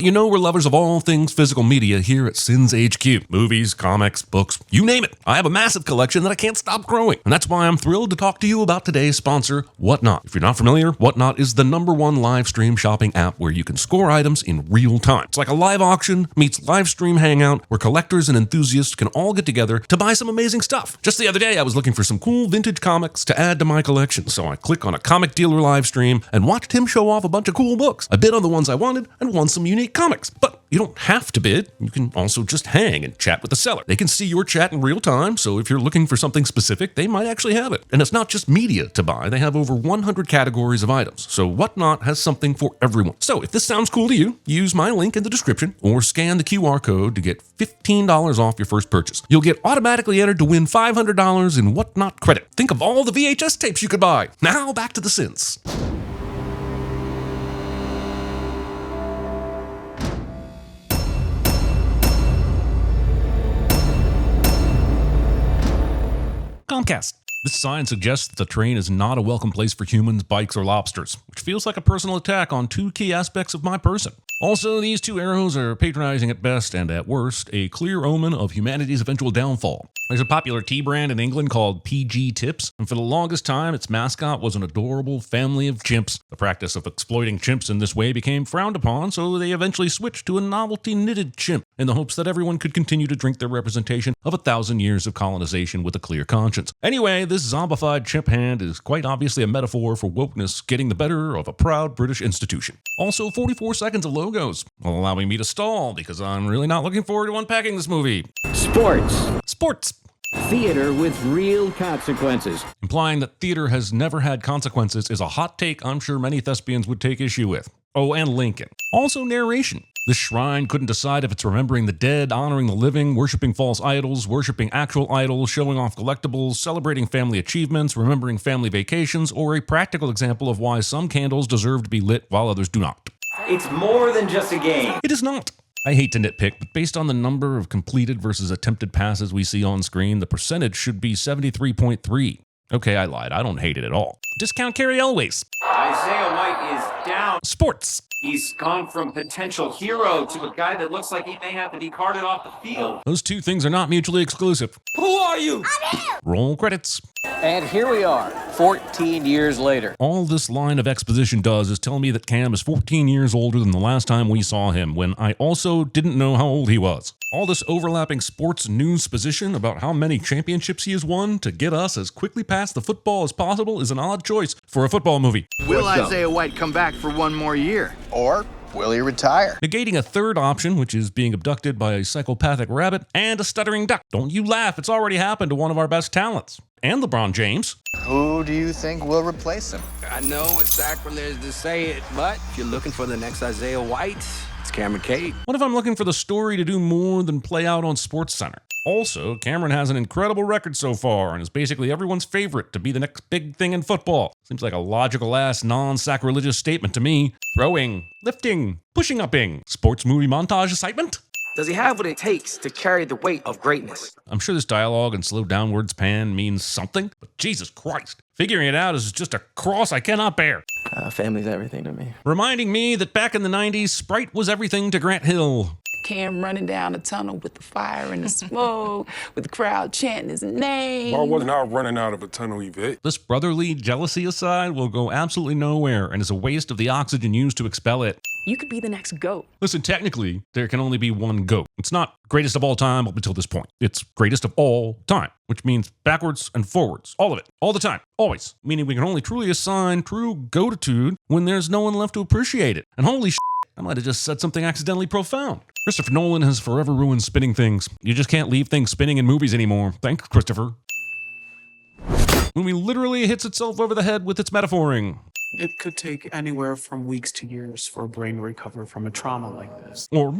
You know we're lovers of all things physical media here at Sins HQ. Movies, comics, books, you name it. I have a massive collection that I can't stop growing. And that's why I'm thrilled to talk to you about today's sponsor, Whatnot. If you're not familiar, Whatnot is the #1 live stream shopping app where you can score items in real time. It's like a live auction meets live stream hangout where collectors and enthusiasts can all get together to buy some amazing stuff. Just the other day, I was looking for some cool vintage comics to add to my collection. So I click on a comic dealer live stream and watched him show off a bunch of cool books. I bid on the ones I wanted and won some unique comics. But you don't have to bid. You can also just hang and chat with the seller. They can see your chat in real time, so if you're looking for something specific, they might actually have it. And it's not just media to buy. They have over 100 categories of items, so Whatnot has something for everyone. So if this sounds cool to you, use my link in the description or scan the QR code to get $15 off your first purchase. You'll get automatically entered to win $500 in Whatnot credit. Think of all the VHS tapes you could buy. Now back to the Sins. Concussed. This sign suggests that the train is not a welcome place for humans, bikes, or lobsters, which feels like a personal attack on two key aspects of my person. Also, these two arrows are patronizing at best and at worst, a clear omen of humanity's eventual downfall. There's a popular tea brand in England called PG Tips, and for the longest time, its mascot was an adorable family of chimps. The practice of exploiting chimps in this way became frowned upon, so they eventually switched to a novelty knitted chimp in the hopes that everyone could continue to drink their representation of 1,000 years of colonization with a clear conscience. Anyway, this zombified chimp hand is quite obviously a metaphor for wokeness getting the better of a proud British institution. Also, 44 seconds of logos, allowing me to stall because I'm really not looking forward to unpacking this movie. Sports. Theater with real consequences. Implying that theater has never had consequences is a hot take I'm sure many thespians would take issue with. Oh, and Lincoln. Also narration. This shrine couldn't decide if it's remembering the dead, honoring the living, worshiping false idols, worshiping actual idols, showing off collectibles, celebrating family achievements, remembering family vacations, or a practical example of why some candles deserve to be lit while others do not. It's more than just a game. It is not. I hate to nitpick, but based on the number of completed versus attempted passes we see on screen, the percentage should be 73.3. Okay, I lied. I don't hate it at all. Discount Carrie Elways. Isaiah White is down. Sports. He's gone from potential hero to a guy that looks like he may have to be carted off the field. Those two things are not mutually exclusive. Who are you? Roll credits. And here we are, 14 years later. All this line of exposition does is tell me that Cam is 14 years older than the last time we saw him, when I also didn't know how old he was. All this overlapping sports news exposition about how many championships he has won to get us as quickly past the football as possible is an odd choice for a football movie. Will Isaiah White come back for one more year? Or will he retire? Negating a third option, which is being abducted by a psychopathic rabbit and a stuttering duck. Don't you laugh, it's already happened to one of our best talents. And LeBron James. Who do you think will replace him? I know it's sacrilege to say it, but if you're looking for the next Isaiah White, it's Cameron Cade. What if I'm looking for the story to do more than play out on SportsCenter? Also, Cameron has an incredible record so far and is basically everyone's favorite to be the next big thing in football. Seems like a logical-ass, non-sacrilegious statement to me. Throwing, lifting, pushing-upping, sports movie montage excitement? Does he have what it takes to carry the weight of greatness? I'm sure this dialogue and slow downwards pan means something, but Jesus Christ, figuring it out is just a cross I cannot bear. Family's everything to me. Reminding me that back in the 90s, Sprite was everything to Grant Hill. Cam running down the tunnel with the fire and the smoke, with the crowd chanting his name. Why wasn't I running out of a tunnel, Yvette? This brotherly jealousy aside will go absolutely nowhere and is a waste of the oxygen used to expel it. You could be the next GOAT. Listen, technically, there can only be one GOAT. It's not greatest of all time up until this point. It's greatest of all time, which means backwards and forwards. All of it. All the time. Always. Meaning we can only truly assign true goatitude when there's no one left to appreciate it. And holy shit, I might have just said something accidentally profound. Christopher Nolan has forever ruined spinning things. You just can't leave things spinning in movies anymore. Thanks, Christopher. Movie literally hits itself over the head with its metaphoring. It could take anywhere from weeks to years for a brain to recover from a trauma like this. Or,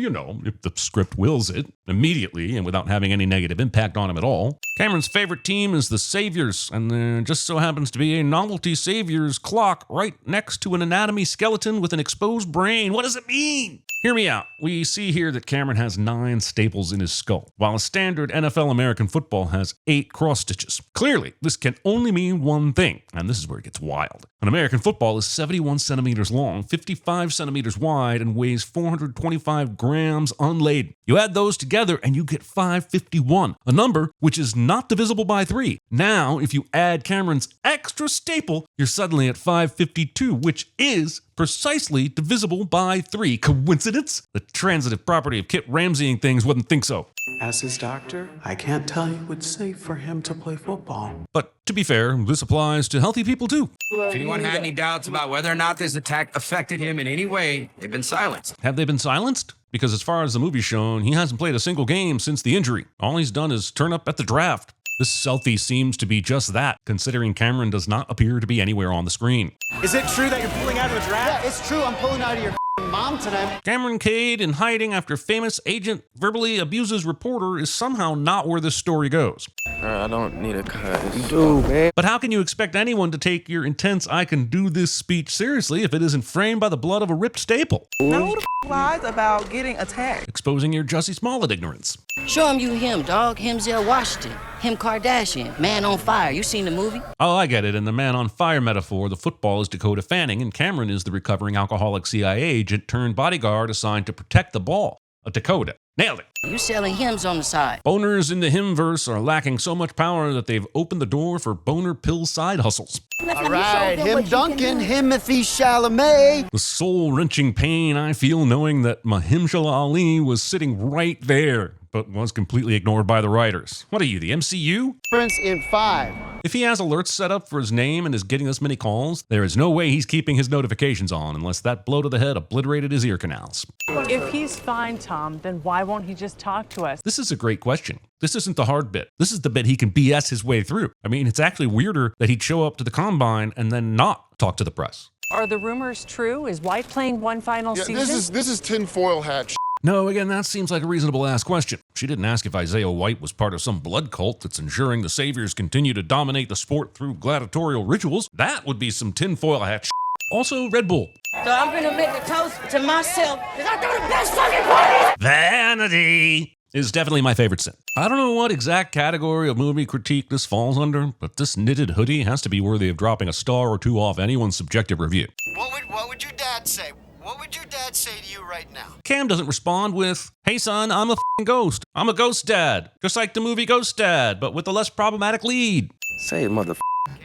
if the script wills it, immediately and without having any negative impact on him at all. Cameron's favorite team is the Saviors, and there just so happens to be a novelty Saviors clock right next to an anatomy skeleton with an exposed brain. What does it mean? Hear me out. We see here that Cameron has 9 staples in his skull, while a standard NFL American football has 8 cross stitches. Clearly, this can only mean one thing, and this is where it gets wild. An American football is 71 centimeters long, 55 centimeters wide, and weighs 425 grams unladen. You add those together and you get 551, a number which is not divisible by 3. Now, if you add Cameron's extra staple, you're suddenly at 552, which is precisely divisible by 3. Coincidence? The transitive property of Kit Ramseying things wouldn't think so. As his doctor, I can't tell you it's safe for him to play football. But to be fair, this applies to healthy people too. If anyone had any doubts about whether or not this attack affected him in any way, they've been silenced. Have they been silenced? Because as far as the movie's shown, he hasn't played a single game since the injury. All he's done is turn up at the draft. This selfie seems to be just that, considering Cameron does not appear to be anywhere on the screen. Is it true that you're pulling out of the draft? Yeah, it's true. I'm pulling out of your mom tonight. Cameron Cade in hiding after famous agent verbally abuses reporter is somehow not where this story goes. I don't need a cut. You do, man. But how can you expect anyone to take your intense "I can do this" speech seriously if it isn't framed by the blood of a ripped staple? Now who the lies about getting attacked? Exposing your Jussie Smollett ignorance. Show him you him, dog. Himzel Washington. Him Kardashian. Man on Fire. You seen the movie? Oh, I get it. In the Man on Fire metaphor, the football is Dakota Fanning and Cameron is the recovering alcoholic CIA agent turned bodyguard assigned to protect the ball. A Dakota. Nailed it. You selling hymns on the side. Boners in the hymnverse are lacking so much power that they've opened the door for boner pill side hustles. All right, him Duncan, Timothy Chalamet. The soul-wrenching pain I feel knowing that Mahershala Ali was sitting right there, but was completely ignored by the writers. What are you, the MCU? Prince in 5. If he has alerts set up for his name and is getting this many calls, there is no way he's keeping his notifications on unless that blow to the head obliterated his ear canals. If he's fine, Tom, then why won't he just talk to us? This is a great question. This isn't the hard bit. This is the bit he can BS his way through. I mean, it's actually weirder that he'd show up to the combine and then not talk to the press. Are the rumors true? Is White playing one final season? This is tinfoil hat. No, again, that seems like a reasonable ask question. She didn't ask if Isaiah White was part of some blood cult that's ensuring the Saviors continue to dominate the sport through gladiatorial rituals. That would be some tinfoil hat shit. Also, Red Bull. So I'm gonna make a toast to myself because I throw the best fucking party! Vanity is definitely my favorite sin. I don't know what exact category of movie critique this falls under, but this knitted hoodie has to be worthy of dropping a star or 2 off anyone's subjective review. What would your dad say? What would your dad say to you right now? Cam doesn't respond with, "Hey son, I'm a f***ing ghost. I'm a ghost dad. Just like the movie Ghost Dad, but with a less problematic lead." Say it, mother. Cam,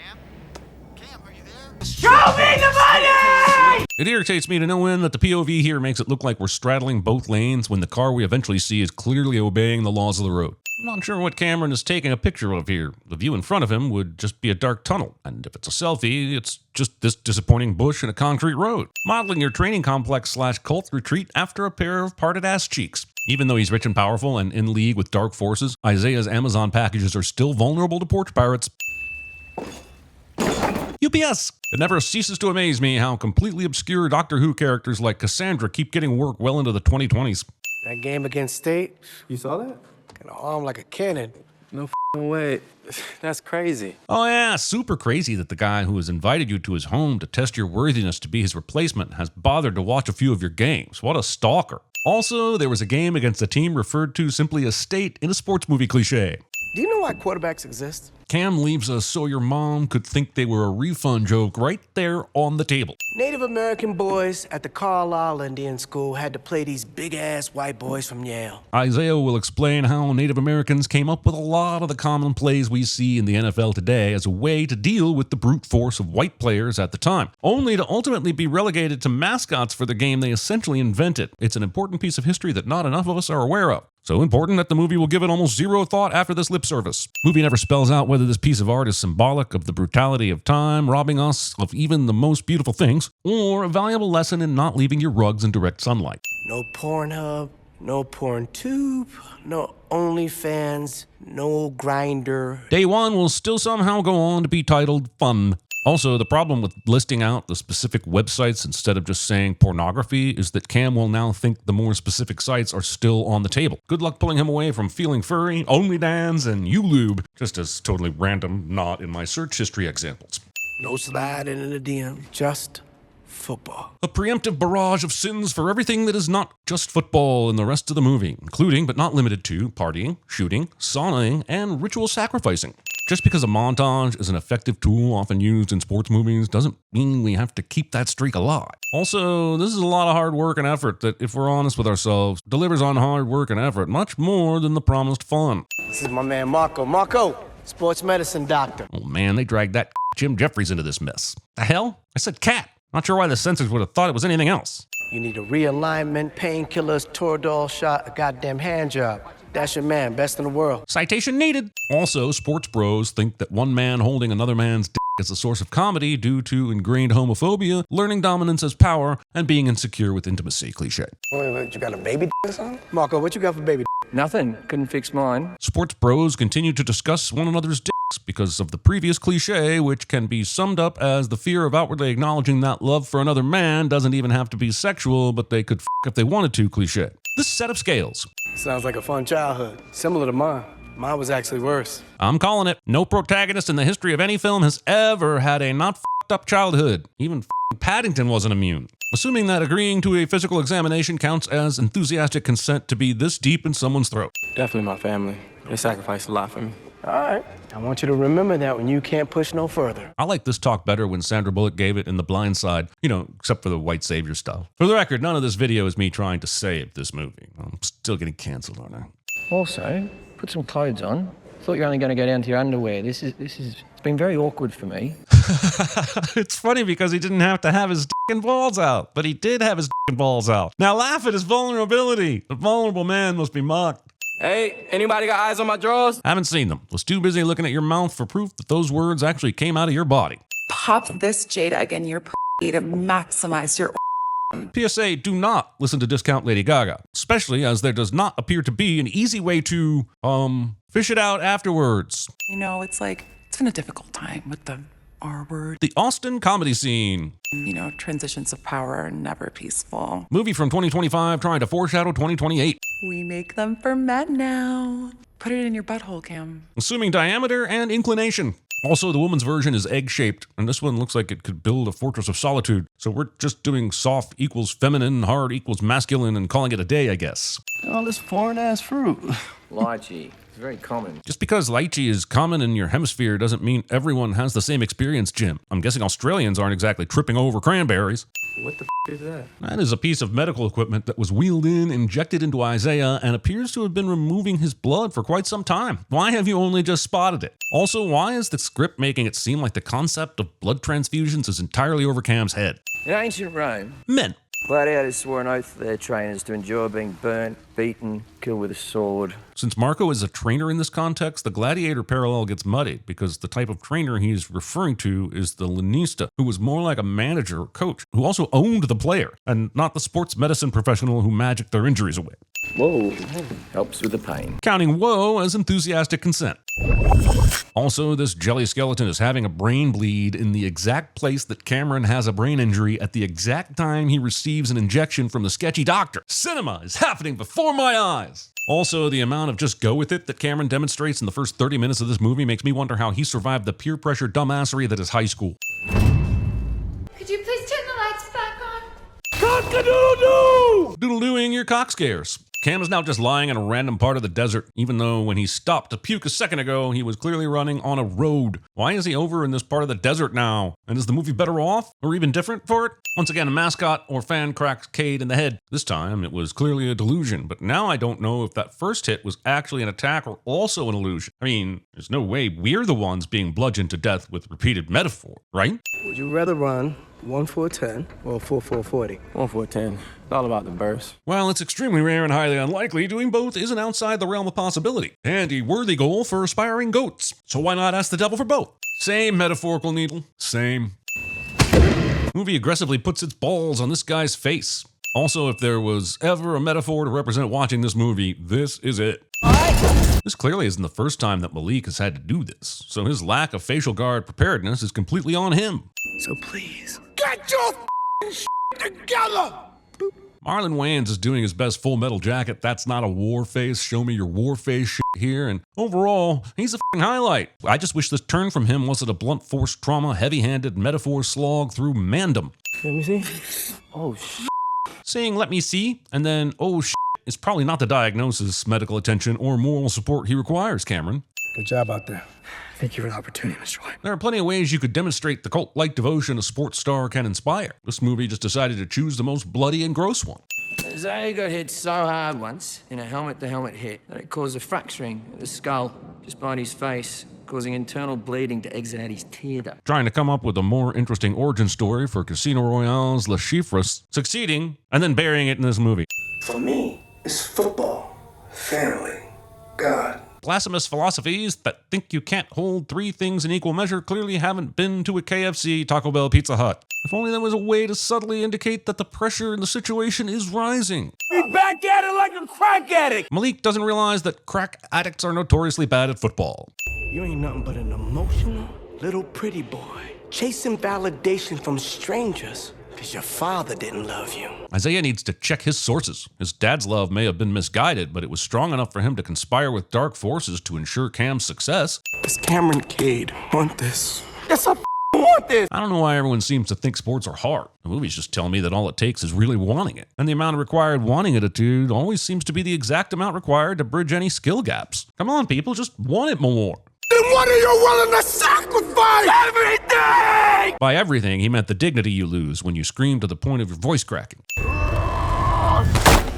are you there? Show me the money! It irritates me to no end that the POV here makes it look like we're straddling both lanes when the car we eventually see is clearly obeying the laws of the road. I'm not sure what Cameron is taking a picture of here. The view in front of him would just be a dark tunnel, and if it's a selfie, it's just this disappointing bush and a concrete road. Modeling your training complex / cult retreat after a pair of parted ass cheeks. Even though he's rich and powerful and in league with dark forces, Isaiah's Amazon packages are still vulnerable to porch pirates. UPS! It never ceases to amaze me how completely obscure Doctor Who characters like Cassandra keep getting work well into the 2020s. That game against State, You saw that? got an arm like a cannon. No way. That's crazy. Oh yeah, super crazy that the guy who has invited you to his home to test your worthiness to be his replacement has bothered to watch a few of your games. What a stalker. Also, there was a game against a team referred to simply as State in a sports movie cliche. Do you know why quarterbacks exist? Cam leaves us so your mom could think they were a refund joke right there on the table. Native American boys at the Carlisle Indian School had to play these big-ass white boys from Yale. Isaiah will explain how Native Americans came up with a lot of the common plays we see in the NFL today as a way to deal with the brute force of white players at the time, only to ultimately be relegated to mascots for the game they essentially invented. It's an important piece of history that not enough of us are aware of. So important that the movie will give it almost zero thought after this lip service. Movie never spells out whether this piece of art is symbolic of the brutality of time, robbing us of even the most beautiful things, or a valuable lesson in not leaving your rugs in direct sunlight. No Pornhub, no PornTube, no OnlyFans, no Grindr. Day one will still somehow go on to be titled Fun. Also, the problem with listing out the specific websites instead of just saying pornography is that Cam will now think the more specific sites are still on the table. Good luck pulling him away from Feeling Furry, OnlyDans, and YouLube, just as totally random not in my search history examples. No sliding in the DM, just football. A preemptive barrage of sins for everything that is not just football in the rest of the movie, including but not limited to partying, shooting, saunaing, and ritual sacrificing. Just because a montage is an effective tool often used in sports movies doesn't mean we have to keep that streak alive. Also, this is a lot of hard work and effort that, if we're honest with ourselves, delivers on hard work and effort much more than the promised fun. This is my man Marco. Marco, sports medicine doctor. Oh man, they dragged that Jim Jeffries into this mess. The hell? I said cat. Not sure why the censors would have thought it was anything else. You need a realignment, painkillers, Toradol shot, a goddamn hand job. That's your man, best in the world. Citation needed. Also, sports bros think that one man holding another man's dick is a source of comedy due to ingrained homophobia, learning dominance as power, and being insecure with intimacy cliche. Wait, you got a baby or something? Marco, what you got for baby? Nothing. Couldn't fix mine. Sports bros continue to discuss one another's dicks because of the previous cliche, which can be summed up as the fear of outwardly acknowledging that love for another man doesn't even have to be sexual, but they could f if they wanted to cliche. This set of scales. Sounds like a fun childhood. Similar to mine. Mine was actually worse. I'm calling it. No protagonist in the history of any film has ever had a not f***ed up childhood. Even Paddington wasn't immune. Assuming that agreeing to a physical examination counts as enthusiastic consent to be this deep in someone's throat. Definitely my family. They sacrificed a lot for me. All right. I want you to remember that when you can't push no further. I like this talk better when Sandra Bullock gave it in The Blind Side, except for the white savior stuff. For the record, none of this video is me trying to save this movie. I'm still getting canceled, aren't I? Also, put some clothes on. Thought you were only going to go down to your underwear. It's been very awkward for me. It's funny because he didn't have to have his dick and balls out, but he did have his dick and balls out. Now laugh at his vulnerability. A vulnerable man must be mocked. Hey, anybody got eyes on my drawers? Haven't seen them. Was too busy looking at your mouth for proof that those words actually came out of your body. Pop this jade egg in your p*** to maximize your PSA, do not listen to Discount Lady Gaga, especially as there does not appear to be an easy way to, fish it out afterwards. it's like, it's been a difficult time with the R word. The Austin comedy scene. Transitions of power are never peaceful. Movie from 2025 trying to foreshadow 2028. We make them for men now. Put it in your butthole, Cam. Assuming diameter and inclination. Also, the woman's version is egg-shaped, and this one looks like it could build a fortress of solitude. So we're just doing soft equals feminine, hard equals masculine, and calling it a day, I guess. All this foreign-ass fruit. Lychee. It's very common. Just because lychee is common in your hemisphere doesn't mean everyone has the same experience, Jim. I'm guessing Australians aren't exactly tripping over cranberries. What the is that? That is a piece of medical equipment that was wheeled in, injected into Isaiah, and appears to have been removing his blood for quite some time. Why have you only just spotted it? Also, why is the script making it seem like the concept of blood transfusions is entirely over Cam's head? In ancient Rome, Men. gladiators swore an oath to their trainers to endure being burnt, beaten, killed with a sword. Since Marco is a trainer in this context, the gladiator parallel gets muddied because the type of trainer he's referring to is the Lanista, who was more like a manager or coach, who also owned the player, and not the sports medicine professional who magicked their injuries away. Whoa, helps with the pain. Counting whoa as enthusiastic consent. Also, this jelly skeleton is having a brain bleed in the exact place that Cameron has a brain injury at the exact time he receives an injection from the sketchy doctor. Cinema is happening before my eyes. Also, the amount of just go with it that Cameron demonstrates in the first 30 minutes of this movie makes me wonder how he survived the peer pressure dumbassery that is high school. Could you please turn the lights back on? Cock-a-doodle-doo! Doodle-dooing your cock scares. Cam is now just lying in a random part of the desert, even though when he stopped to puke a second ago, he was clearly running on a road. Why is he over in this part of the desert now? And is the movie better off, or even different for it? Once again, a mascot or fan cracks Cade in the head. This time, it was clearly a delusion, but now I don't know if that first hit was actually an attack or also an illusion. I mean, there's no way we're the ones being bludgeoned to death with repeated metaphor, right? Would you rather run 1 for 10 or 4 for 40? 1 for 10. It's all about the burst. While it's extremely rare and highly unlikely, doing both isn't outside the realm of possibility, and a worthy goal for aspiring goats. So why not ask the devil for both? Same metaphorical needle, same. Movie aggressively puts its balls on this guy's face. Also, if there was ever a metaphor to represent watching this movie, this is it. This clearly isn't the first time that Malik has had to do this, so his lack of facial guard preparedness is completely on him. So please, get your shit together! Marlon Wayans is doing his best Full Metal Jacket, that's not a war face, show me your war face shit here, and overall, he's a highlight. I just wish this turn from him wasn't a blunt force trauma, heavy-handed metaphor slog through mandom. Let me see. Oh, Saying "let me see" and then "oh is probably not the diagnosis, medical attention, or moral support he requires, Cameron. Good job out there. Thank you for the opportunity, Mr. White. There are plenty of ways you could demonstrate the cult-like devotion a sports star can inspire. This movie just decided to choose the most bloody and gross one. Zaya got hit so hard once in a helmet-to-helmet hit that it caused a fracturing of the skull just behind his face, causing internal bleeding to exit out his tear duct. Trying to come up with a more interesting origin story for Casino Royale's Le Chiffres, succeeding, and then burying it in this movie. For me, it's football, family, God. Blasphemous philosophies that think you can't hold three things in equal measure clearly haven't been to a KFC, Taco Bell, Pizza Hut. If only there was a way to subtly indicate that the pressure in the situation is rising. We back at it like a crack addict! Malik doesn't realize that crack addicts are notoriously bad at football. You ain't nothing but an emotional little pretty boy, chasing validation from strangers because your father didn't love you. Isaiah needs to check his sources. His dad's love may have been misguided, but it was strong enough for him to conspire with dark forces to ensure Cam's success. Does Cameron Cade want this? Yes, I want this! I don't know why everyone seems to think sports are hard. The movies just tell me that all it takes is really wanting it. And the amount required wanting it, dude, always seems to be the exact amount required to bridge any skill gaps. Come on, people, just want it more. Then what are you willing to sacrifice? Everything! By everything, he meant the dignity you lose when you scream to the point of your voice cracking.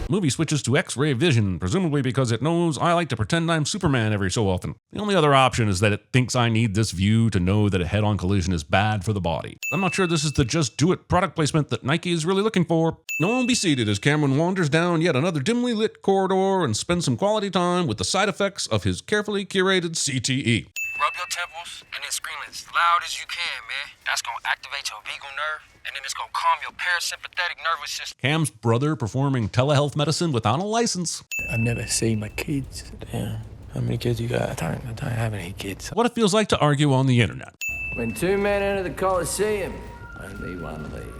Movie switches to X-ray vision, presumably because it knows I like to pretend I'm Superman every so often. The only other option is that it thinks I need this view to know that a head-on collision is bad for the body. I'm not sure this is the just do it product placement that Nike is really looking for. No one be seated as Cameron wanders down yet another dimly lit corridor and spends some quality time with the side effects of his carefully curated CTE. Rub your temples and then scream as loud as you can, man. That's gonna activate your vagal nerve, and then it's gonna calm your parasympathetic nervous system. Cam's brother performing telehealth medicine without a license. I've never seen my kids. Damn. How many kids you got? I don't have any kids. What it feels like to argue on the internet. When two men enter the Coliseum, only one leaves.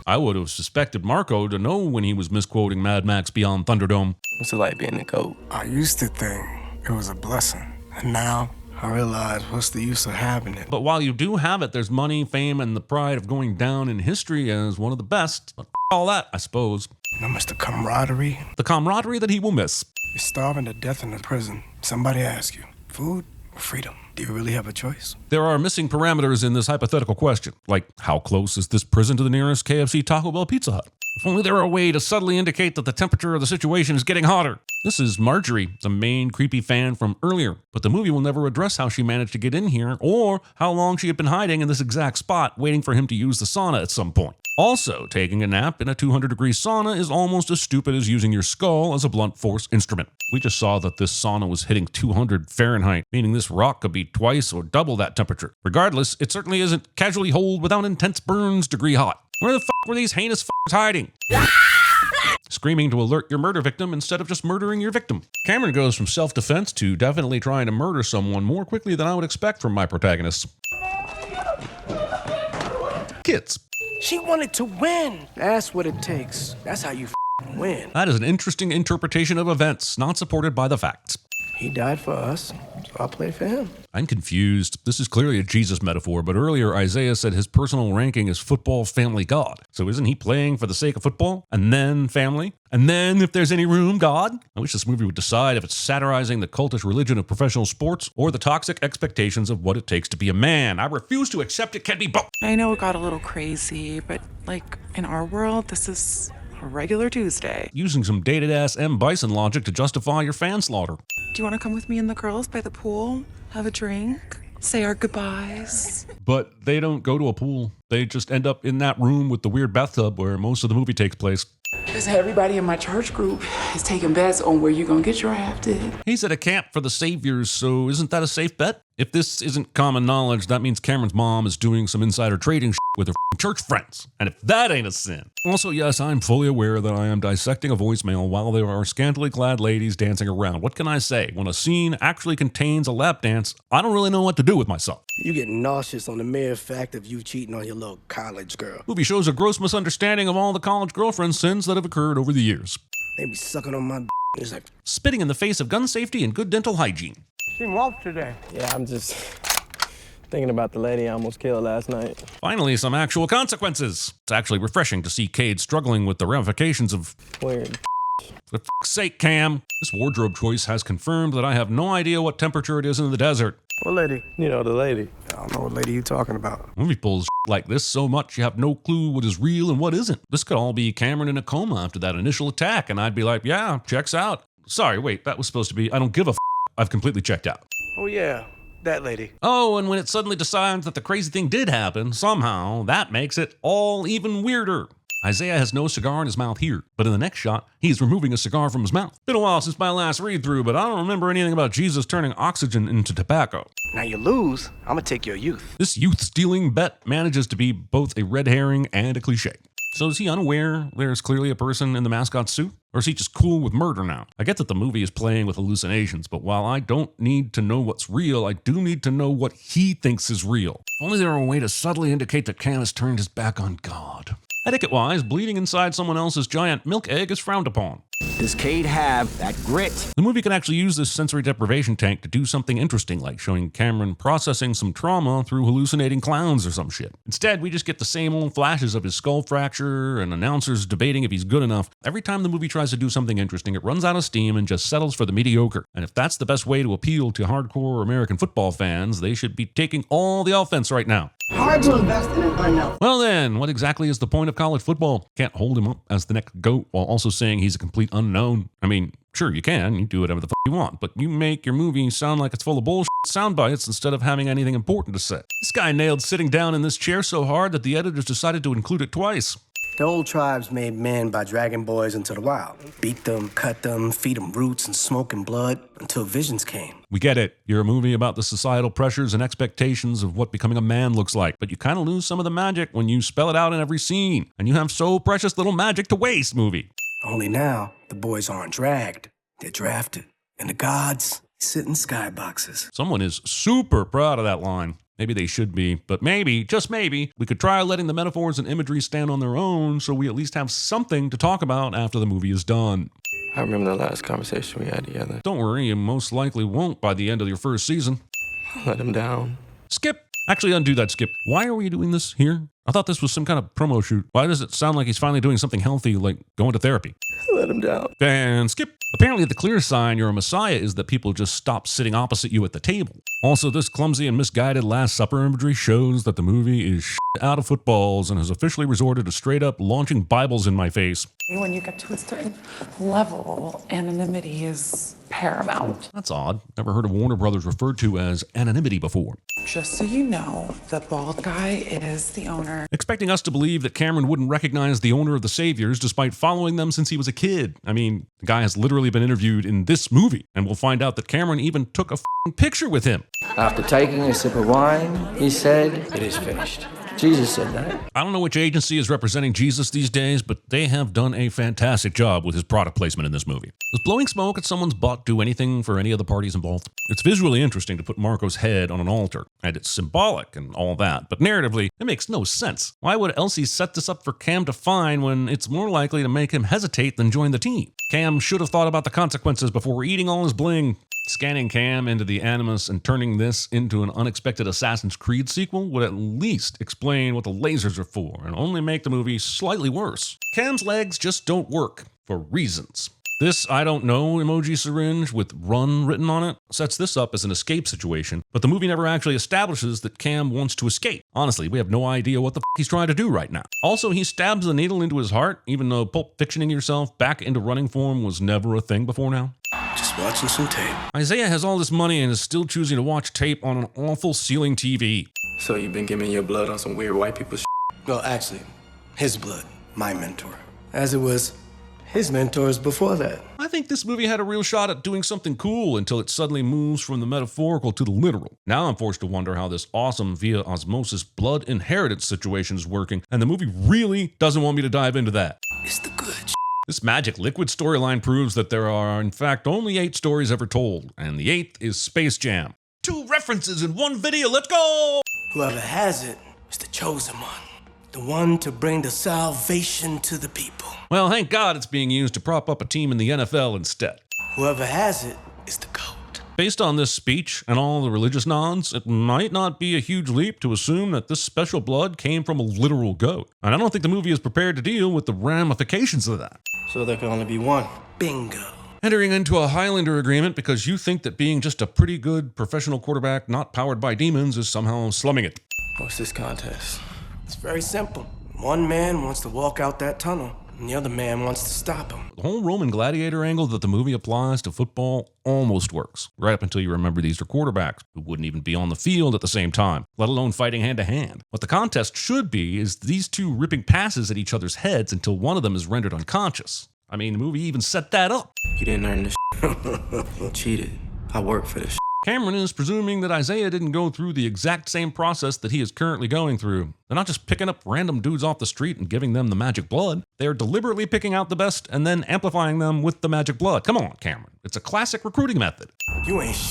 I would have suspected Marco to know when he was misquoting Mad Max Beyond Thunderdome. What's it like being the GOAT? I used to think it was a blessing, and now I realize what's the use of having it. But while you do have it, there's money, fame, and the pride of going down in history as one of the best. But all that, I suppose. No, Mr. Camaraderie. The camaraderie that he will miss. You're starving to death in the prison. Somebody asks you, food or freedom? Do you really have a choice? There are missing parameters in this hypothetical question. Like, how close is this prison to the nearest KFC, Taco Bell, Pizza Hut? If only there were a way to subtly indicate that the temperature of the situation is getting hotter. This is Marjorie, the main creepy fan from earlier, but the movie will never address how she managed to get in here or how long she had been hiding in this exact spot waiting for him to use the sauna at some point. Also, taking a nap in a 200-degree sauna is almost as stupid as using your skull as a blunt force instrument. We just saw that this sauna was hitting 200 Fahrenheit, meaning this rock could be twice or double that temperature. Regardless, it certainly isn't casually hold without intense burns degree hot. Where the fuck were these heinous fuckers hiding? Screaming to alert your murder victim instead of just murdering your victim. Cameron goes from self-defense to definitely trying to murder someone more quickly than I would expect from my protagonists. Kids. She wanted to win. That's what it takes. That's how you win. That is an interesting interpretation of events, not supported by the facts. He died for us, so I played for him. I'm confused. This is clearly a Jesus metaphor, but earlier Isaiah said his personal ranking is football family God. So isn't he playing for the sake of football? And then family? And then, if there's any room, God? I wish this movie would decide if it's satirizing the cultish religion of professional sports or the toxic expectations of what it takes to be a man. I refuse to accept it can be both. I know it got a little crazy, but like in our world, this is a regular Tuesday. Using some dated-ass M. Bison logic to justify your fan slaughter. Do you want to come with me and the girls by the pool? Have a drink? Say our goodbyes? But they don't go to a pool. They just end up in that room with the weird bathtub where most of the movie takes place. Because everybody in my church group is taking bets on where you're going to get your half did. He's at a camp for the saviors, so isn't that a safe bet? If this isn't common knowledge, that means Cameron's mom is doing some insider trading with her church friends. And if that ain't a sin. Also, yes, I'm fully aware that I am dissecting a voicemail while there are scantily clad ladies dancing around. What can I say? When a scene actually contains a lap dance, I don't really know what to do with myself. You get nauseous on the mere fact of you cheating on your little college girl. Movie shows a gross misunderstanding of all the college girlfriend sins that have occurred over the years. They be sucking on my it's like spitting in the face of gun safety and good dental hygiene. Seem off today. Yeah, I'm just Thinking about the lady I almost killed last night. Finally, some actual consequences. It's actually refreshing to see Cade struggling with the ramifications of... Weird. For f***'s sake, Cam. This wardrobe choice has confirmed that I have no idea what temperature it is in the desert. What lady? You know, the lady. I don't know what lady you talking about. Movie pulls like this so much you have no clue what is real and what isn't. This could all be Cameron in a coma after that initial attack, and I'd be like, yeah, checks out. Sorry, wait, that was supposed to be, I don't give a f***. I've completely checked out. Oh yeah, that lady. Oh, and when it suddenly decides that the crazy thing did happen, somehow, that makes it all even weirder. Isaiah has no cigar in his mouth here, but in the next shot, he's removing a cigar from his mouth. Been a while since my last read-through, but I don't remember anything about Jesus turning oxygen into tobacco. Now you lose, I'm gonna take your youth. This youth-stealing bet manages to be both a red herring and a cliche. So is he unaware there's clearly a person in the mascot suit? Or is he just cool with murder now? I get that the movie is playing with hallucinations, but while I don't need to know what's real, I do need to know what he thinks is real. If only there were a way to subtly indicate that Cam has turned his back on God. Etiquette-wise, bleeding inside someone else's giant milk egg is frowned upon. Does Cade have that grit? The movie can actually use this sensory deprivation tank to do something interesting, like showing Cameron processing some trauma through hallucinating clowns or some shit. Instead, we just get the same old flashes of his skull fracture and announcers debating if he's good enough. Every time the movie tries to do something interesting, it runs out of steam and just settles for the mediocre. And if that's the best way to appeal to hardcore American football fans, they should be taking all the offense right now. Hard to invest in an unknown. Well then, what exactly is the point of college football? Can't hold him up as the next GOAT while also saying he's a complete unknown. I mean, sure you can, you do whatever the f*** you want, but you make your movie sound like it's full of bullshit sound bites instead of having anything important to say. This guy nailed sitting down in this chair so hard that the editors decided to include it twice. The old tribes made men by dragging boys into the wild. Beat them, cut them, feed them roots and smoke and blood until visions came. We get it. You're a movie about the societal pressures and expectations of what becoming a man looks like, but you kind of lose some of the magic when you spell it out in every scene, and you have so precious little magic to waste, movie. Only now, the boys aren't dragged. They're drafted. And the gods sit in skyboxes. Someone is super proud of that line. Maybe they should be, but maybe, just maybe, we could try letting the metaphors and imagery stand on their own so we at least have something to talk about after the movie is done. I remember the last conversation we had together. Don't worry, you most likely won't by the end of your first season. Let him down. Skip! Actually, undo that, Skip. Why are we doing this here? I thought this was some kind of promo shoot. Why does it sound like he's finally doing something healthy, like going to therapy? Let him down. And Skip. Apparently, the clear sign you're a messiah is that people just stop sitting opposite you at the table. Also, this clumsy and misguided Last Supper imagery shows that the movie is out of footballs and has officially resorted to straight up launching Bibles in my face. When you get to a certain level, anonymity is paramount. That's odd. Never heard of Warner Brothers referred to as anonymity before. Just so you know, the bald guy is the owner. Expecting us to believe that Cameron wouldn't recognize the owner of the Saviors despite following them since he was a kid. I mean, the guy has literally been interviewed in this movie, and we'll find out that Cameron even took a picture with him. After taking a sip of wine, he said, "It is finished." Jesus said that. I don't know which agency is representing Jesus these days, but they have done a fantastic job with his product placement in this movie. Does blowing smoke at someone's butt do anything for any of the parties involved? It's visually interesting to put Marco's head on an altar, and it's symbolic and all that, but narratively, it makes no sense. Why would Elsie set this up for Cam to find when it's more likely to make him hesitate than join the team? Cam should have thought about the consequences before eating all his bling. Scanning Cam into the Animus and turning this into an unexpected Assassin's Creed sequel would at least explain what the lasers are for and only make the movie slightly worse. Cam's legs just don't work for reasons. This I don't know emoji syringe with run written on it sets this up as an escape situation, but the movie never actually establishes that Cam wants to escape. Honestly, we have no idea what the f he's trying to do right now. Also, he stabs the needle into his heart, even though Pulp Fictioning yourself back into running form was never a thing before now. Just watching some tape. Isaiah has all this money and is still choosing to watch tape on an awful ceiling TV. So you've been giving your blood on some weird white people shit? Well, actually, his blood, my mentor. As it was his mentors before that. I think this movie had a real shot at doing something cool until it suddenly moves from the metaphorical to the literal. Now I'm forced to wonder how this awesome via osmosis blood inheritance situation is working, and the movie really doesn't want me to dive into that. It's the good shit. This magic liquid storyline proves that there are, in fact, only 8 stories ever told, and the 8th is Space Jam. 2 references in one video, let's go! Whoever has it is the chosen one. The one to bring the salvation to the people. Well, thank God it's being used to prop up a team in the NFL instead. Whoever has it is the GOAT. Based on this speech and all the religious nods, it might not be a huge leap to assume that this special blood came from a literal goat. And I don't think the movie is prepared to deal with the ramifications of that. So there can only be one. Bingo. Entering into a Highlander agreement because you think that being just a pretty good professional quarterback not powered by demons is somehow slumming it. What's this contest? It's very simple. One man wants to walk out that tunnel, and the other man wants to stop him. The whole Roman gladiator angle that the movie applies to football almost works, right up until you remember these are quarterbacks who wouldn't even be on the field at the same time, let alone fighting hand to hand. What the contest should be is these two ripping passes at each other's heads until one of them is rendered unconscious. I mean, the movie even set that up. You didn't earn this cheated. I worked for this. Cameron is presuming that Isaiah didn't go through the exact same process that he is currently going through. They're not just picking up random dudes off the street and giving them the magic blood. They're deliberately picking out the best and then amplifying them with the magic blood. Come on, Cameron. It's a classic recruiting method. You ain't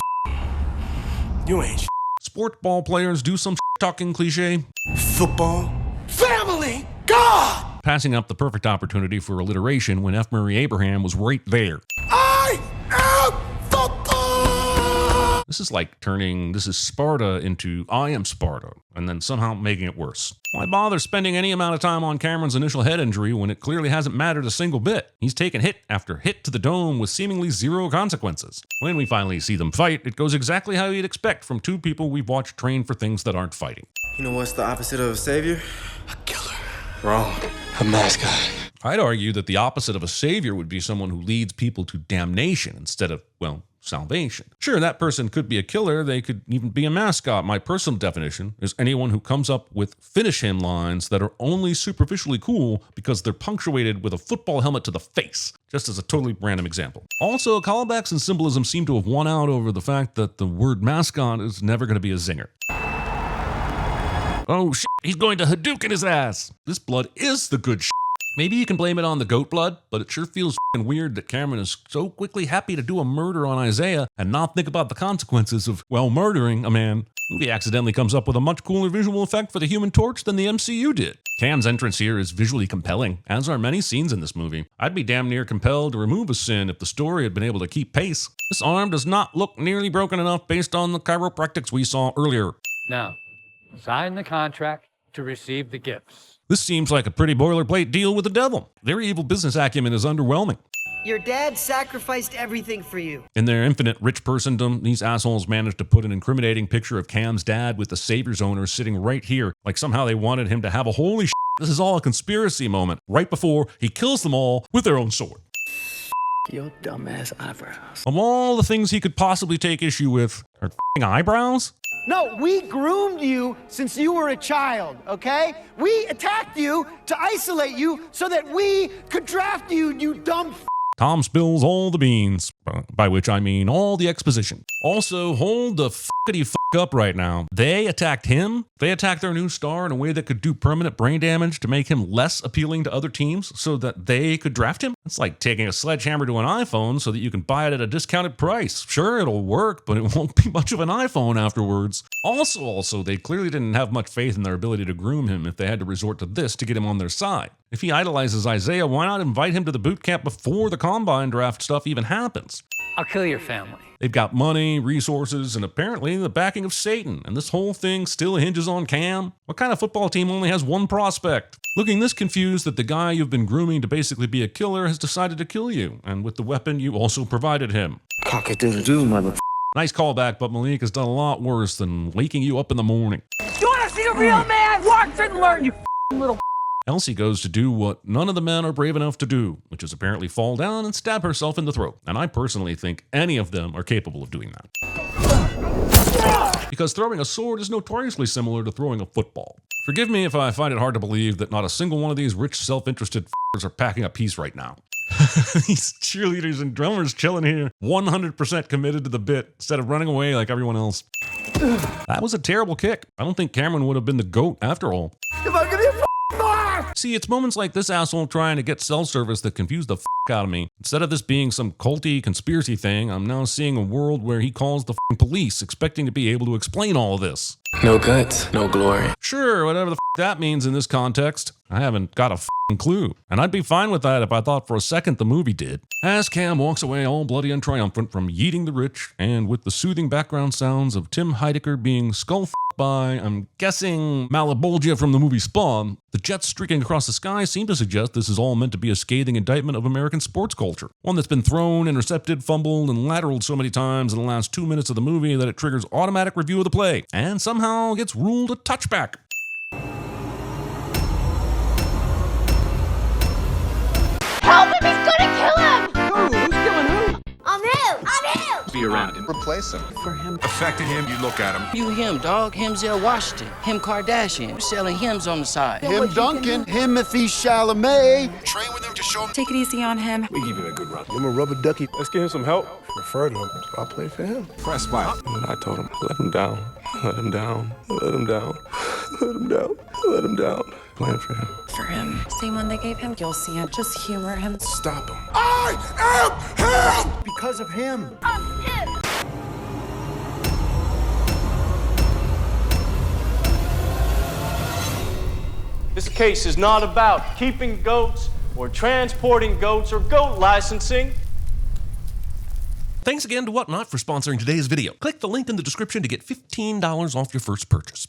You ain't Sport ball players do some talking cliche. Football. Family. God! Passing up the perfect opportunity for alliteration when F. Murray Abraham was right there. I am football! This is like turning This Is Sparta into I Am Sparta, and then somehow making it worse. Why bother spending any amount of time on Cameron's initial head injury when it clearly hasn't mattered a single bit? He's taken hit after hit to the dome with seemingly zero consequences. When we finally see them fight, it goes exactly how you'd expect from two people we've watched train for things that aren't fighting. You know what's the opposite of a savior? A killer. Wrong. A mascot. I'd argue that the opposite of a savior would be someone who leads people to damnation instead of, well, salvation. Sure, that person could be a killer, they could even be a mascot. My personal definition is anyone who comes up with finish him lines that are only superficially cool because they're punctuated with a football helmet to the face, just as a totally random example. Also, callbacks and symbolism seem to have won out over the fact that the word mascot is never going to be a zinger. Oh shit, he's going to Hadouken his ass! This blood is the good shit. Maybe you can blame it on the goat blood, but it sure feels weird that Cameron is so quickly happy to do a murder on Isaiah and not think about the consequences of, well, murdering a man. The movie accidentally comes up with a much cooler visual effect for the Human Torch than the MCU did. Cam's entrance here is visually compelling, as are many scenes in this movie. I'd be damn near compelled to remove a sin if the story had been able to keep pace. This arm does not look nearly broken enough based on the chiropractics we saw earlier. Now, sign the contract to receive the gifts. This seems like a pretty boilerplate deal with the devil. Their evil business acumen is underwhelming. Your dad sacrificed everything for you. In their infinite rich persondom, these assholes managed to put an incriminating picture of Cam's dad with the Savior's owner sitting right here, like somehow they wanted him to have a holy shit. This is all a conspiracy moment, right before he kills them all with their own sword. Your dumbass eyebrows. Of all the things he could possibly take issue with, are eyebrows? No, we groomed you since you were a child, okay? We attacked you to isolate you so that we could draft you, you dumb Tom spills all the beans, by which I mean all the exposition. Also, hold the f***ity up right now. They attacked him. They attacked their new star in a way that could do permanent brain damage to make him less appealing to other teams so that they could draft him. It's like taking a sledgehammer to an iPhone so that you can buy it at a discounted price. Sure, it'll work, but it won't be much of an iPhone afterwards. Also, they clearly didn't have much faith in their ability to groom him if they had to resort to this to get him on their side. If he idolizes Isaiah, why not invite him to the boot camp before the combine draft stuff even happens? I'll kill your family. They've got money, resources, and apparently the backing of Satan, and this whole thing still hinges on Cam. What kind of football team only has one prospect? Looking this confused that the guy you've been grooming to basically be a killer has decided to kill you, and with the weapon you also provided him. Cock-a-doodle-doo, mother. Nice callback, but Malik has done a lot worse than waking you up in the morning. You wanna see a real man? Watch and learn, you little Elsie goes to do what none of the men are brave enough to do, which is apparently fall down and stab herself in the throat. And I personally think any of them are capable of doing that. Because throwing a sword is notoriously similar to throwing a football. Forgive me if I find it hard to believe that not a single one of these rich, self-interested f***ers are packing a piece right now. These cheerleaders and drummers chilling here, 100% committed to the bit instead of running away like everyone else. That was a terrible kick. I don't think Cameron would have been the GOAT after all. If I give you a See, it's moments like this asshole trying to get cell service that confuse the out of me. Instead of this being some culty conspiracy thing, I'm now seeing a world where he calls the police, expecting to be able to explain all of this. No guts, no glory. Sure, whatever the that means in this context. I haven't got a clue. And I'd be fine with that if I thought for a second the movie did. As Cam walks away all bloody and triumphant from yeeting the rich, and with the soothing background sounds of Tim Heidecker being skull by, I'm guessing, Malabolgia from the movie Spawn, the jets streaking across the sky seem to suggest this is all meant to be a scathing indictment of American sports culture. One that's been thrown, intercepted, fumbled, and lateraled so many times in the last 2 minutes of the movie that it triggers automatic review of the play, and somehow gets ruled a touchback. Help him! He's gonna kill him! Who's killing who? I'm who? Be around him. Replace him. For him. Affected him, you look at him. You him, dog. Himzel Washington. Him Kardashian. Selling hims on the side. Him Duncan. Timothy Chalamet. Train with him to show him. Take it easy on him. We give him a good run. Give him a rubber ducky. Let's give him some help. Refer to him. I'll play for him. Press spot. And I told him, let him down. Let him down. Let him down. Let him down. Let him down. Playing for him. For him. Same one they gave him. You'll see it. Just humor him. Stop him. I am him! Because of him. This case is not about keeping goats or transporting goats or goat licensing. Thanks again to Whatnot for sponsoring today's video. Click the link in the description to get $15 off your first purchase.